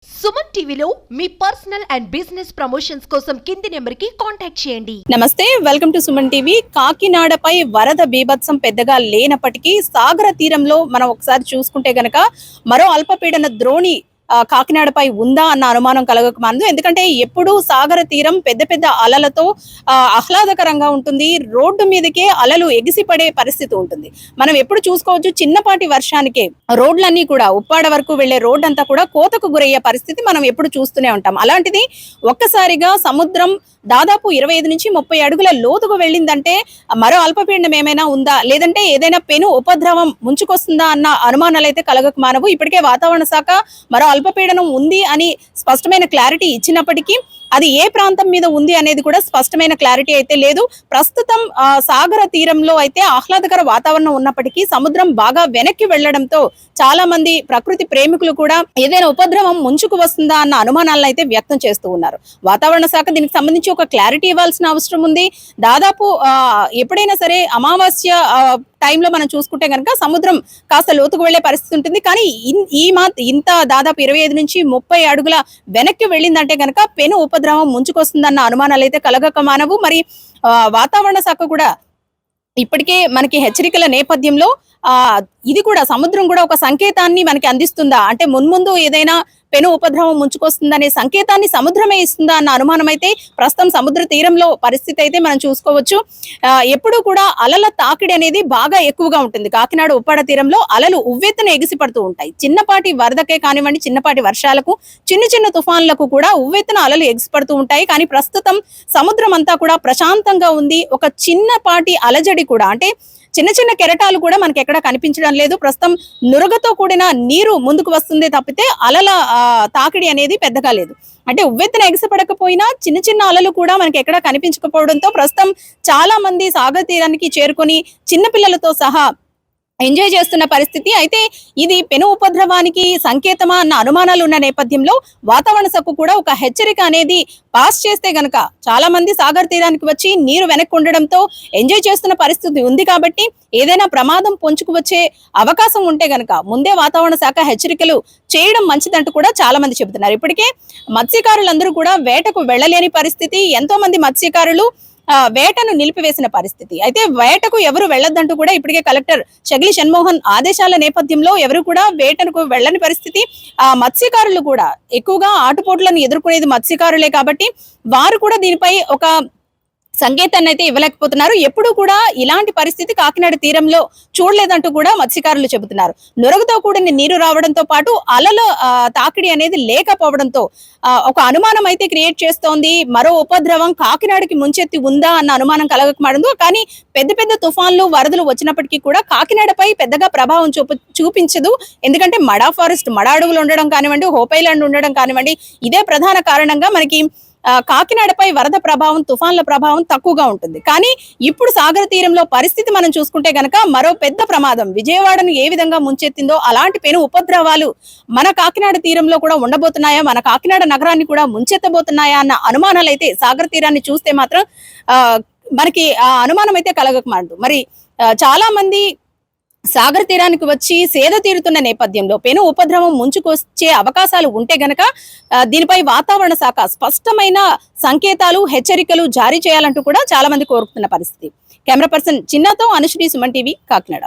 సుమన్ టీవీలో మీ personal and business promotions కోసం కింది నెంబర్కి కాంటాక్ట్ చేయండి. నమస్తే, వెల్కమ్ టు సుమన్ టీవీ. కాకినాడపై వరద బీభత్సం పెద్దగా లేనప్పటికీ సాగర తీరంలో మనం ఒకసారి చూసుకుంటే గనక మరో అల్పపీడన ద్రోణి కాకినాడపై ఉందా అన్న అనుమానం కలగకమానదు. ఎందుకంటే ఎప్పుడు సాగర తీరం పెద్ద పెద్ద అలలతో ఆహ్లాదకరంగా ఉంటుంది. రోడ్డు మీదకే అలలు ఎగిసిపడే పరిస్థితి ఉంటుంది. మనం ఎప్పుడు చూసుకోవచ్చు, చిన్నపాటి వర్షానికే రోడ్లన్నీ కూడా ఉప్పాడ వరకు వెళ్లే రోడ్ అంతా కూడా కోతకు గురయ్యే పరిస్థితి మనం ఎప్పుడు చూస్తూనే ఉంటాం. అలాంటిది ఒక్కసారిగా సముద్రం దాదాపు 25 నుంచి 30 అడుగుల లోతుకు వెళ్ళిందంటే మరో అల్పపీడనం ఏమైనా ఉందా, లేదంటే ఏదైనా పెను ఉపద్రవం ముంచుకొస్తుందా అన్న అనుమానాలు అయితే కలగక మానవు. ఇప్పటికే వాతావరణ శాఖ మరో అల్పపీడనం ఉంది అని స్పష్టమైన క్లారిటీ ఇచ్చినప్పటికీ అది ఏ ప్రాంతం మీద ఉంది అనేది కూడా స్పష్టమైన క్లారిటీ అయితే లేదు. ప్రస్తుతం సాగర తీరంలో అయితే ఆహ్లాదకర వాతావరణం ఉన్నప్పటికీ సముద్రం బాగా వెనక్కి వెళ్లడంతో చాలా మంది ప్రకృతి ప్రేమికులు కూడా ఏదైనా ఉపద్రవం ముంచుకు వస్తుందా అన్న అనుమానాలను అయితే వ్యక్తం చేస్తూ ఉన్నారు. వాతావరణ శాఖ దీనికి సంబంధించి ఒక క్లారిటీ ఇవ్వాల్సిన అవసరం ఉంది. దాదాపు ఎప్పుడైనా సరే అమావాస్య టైంలో మనం చూసుకుంటే కనుక సముద్రం కాస్త లోతుకు వెళ్లే పరిస్థితి ఉంటుంది. కానీ ఇంత దాదాపు 25 నుంచి 30 అడుగుల వెనక్కి వెళ్ళిందంటే కనుక పెను ఉపద్రవం ముంచుకొస్తుందన్న అనుమానాలు అయితే కలగక మానవు. మరి వాతావరణ శాఖ కూడా ఇప్పటికే మనకి హెచ్చరికల నేపథ్యంలో ఇది కూడా సముద్రం కూడా ఒక సంకేతాన్ని మనకి అందిస్తుందా, అంటే మున్ముందు ఏదైనా పెను ఉపద్రవం ముంచుకొస్తుందనే సంకేతాన్ని సముద్రమే ఇస్తుందా అన్న అనుమానం అయితే ప్రస్తుతం సముద్ర తీరంలో పరిస్థితి అయితే మనం చూసుకోవచ్చు. ఎప్పుడూ కూడా అలల తాకిడి అనేది బాగా ఎక్కువగా ఉంటుంది. కాకినాడ ఉప్పాడ తీరంలో అలలు ఉవ్వెత్తున ఎగిసిపడుతూ ఉంటాయి. చిన్నపాటి వరదకే కానివ్వండి, చిన్నపాటి వర్షాలకు, చిన్న చిన్న తుఫాన్లకు కూడా ఉవ్వెత్తున అలలు ఎగిసిపడుతూ ఉంటాయి. కానీ ప్రస్తుతం సముద్రం అంతా కూడా ప్రశాంతంగా ఉంది. ఒక చిన్నపాటి అలజడి కూడా, అంటే చిన్న చిన్న కెరటాలు కూడా మనకి ఎక్కడ కనిపించడం లేదు. ప్రస్తుతం నురగతో కూడిన నీరు ముందుకు వస్తుందే తప్పితే అలల తాకిడి అనేది పెద్దగా లేదు. అంటే ఉవ్వెత్తున ఎగసిపడకపోయినా చిన్న చిన్న అలలు కూడా మనకి ఎక్కడ కనిపించకపోవడంతో ప్రస్తుతం చాలా మంది సాగర తీరానికి చేరుకొని చిన్నపిల్లలతో సహా ఎంజాయ్ చేస్తున్న పరిస్థితి. అయితే ఇది పెను ఉపద్రవానికి సంకేతమా అన్న అనుమానాలు ఉన్న నేపథ్యంలో వాతావరణ శాఖ కూడా ఒక హెచ్చరిక అనేది పాస్ చేస్తే గనక చాలా మంది సాగర తీరానికి వచ్చి నీరు వెనక్కి ఉండడంతో ఎంజాయ్ చేస్తున్న పరిస్థితి ఉంది. కాబట్టి ఏదైనా ప్రమాదం పొంచుకు వచ్చే అవకాశం ఉంటే గనక ముందే వాతావరణ శాఖ హెచ్చరికలు చేయడం మంచిదంటూ కూడా చాలా మంది చెబుతున్నారు. ఇప్పటికే మత్స్యకారులందరూ కూడా వేటకు వెళ్ళలేని పరిస్థితి. ఎంతో మంది మత్స్యకారులు వేటను నిలిపివేసిన పరిస్థితి. అయితే వేటకు ఎవరు వెళ్లొద్దంటూ కూడా ఇప్పటికే కలెక్టర్ చగిలి షణ్మోహన్ ఆదేశాల నేపథ్యంలో ఎవరు కూడా వేటకు వెళ్ళని పరిస్థితి. మత్స్యకారులు కూడా ఎక్కువగా ఆటుపోట్లను ఎదుర్కొనేది మత్స్యకారులే కాబట్టి వారు కూడా దీనిపై ఒక సంకేతాన్ని అయితే ఇవ్వలేకపోతున్నారు. ఎప్పుడు కూడా ఇలాంటి పరిస్థితి కాకినాడ తీరంలో చూడలేదంటూ కూడా మత్స్యకారులు చెబుతున్నారు. నురగతో కూడిన నీరు రావడంతో పాటు అలల తాకిడి అనేది లేకపోవడంతో ఒక అనుమానం అయితే క్రియేట్ చేస్తోంది. మరో ఉపద్రవం కాకినాడకి ముంచెత్తి ఉందా అన్న అనుమానం కలగకమాడదు. కానీ పెద్ద పెద్ద తుఫాన్లు, వరదలు వచ్చినప్పటికీ కూడా కాకినాడపై పెద్దగా ప్రభావం చూపించదు. ఎందుకంటే మడా ఫారెస్ట్, మడా అడవులు ఉండడం కానివ్వండి, హోప్ ఐలాండ్ ఉండడం కానివ్వండి, ఇదే ప్రధాన కారణంగా మనకి కాకినాడపై వరద ప్రభావం, తుఫాన్ల ప్రభావం తక్కువగా ఉంటుంది. కానీ ఇప్పుడు సాగర తీరంలో పరిస్థితి మనం చూసుకుంటే గనక మరో పెద్ద ప్రమాదం విజయవాడను ఏ విధంగా ముంచెత్తిందో అలాంటి పెను ఉపద్రవాలు మన కాకినాడ తీరంలో కూడా ఉండబోతున్నాయా, మన కాకినాడ నగరాన్ని కూడా ముంచెత్తబోతున్నాయా అన్న అనుమానాలు అయితే సాగర తీరాన్ని చూస్తే మాత్రం మనకి ఆ అనుమానం అయితే కలగకమాడదు. మరి చాలా మంది సాగర తీరానికి వచ్చి సేద తీరుతున్న నేపథ్యంలో పెను ఉపద్రవం ముంచుకొచ్చే అవకాశాలు ఉంటే గనక దీనిపై వాతావరణ శాఖ స్పష్టమైన సంకేతాలు, హెచ్చరికలు జారీ చేయాలంటూ కూడా చాలా మంది కోరుతున్న పరిస్థితి. కెమెరా పర్సన్ చిన్నతో అనుశ్రీ, సుమన్ టీవీ, కాకినాడ.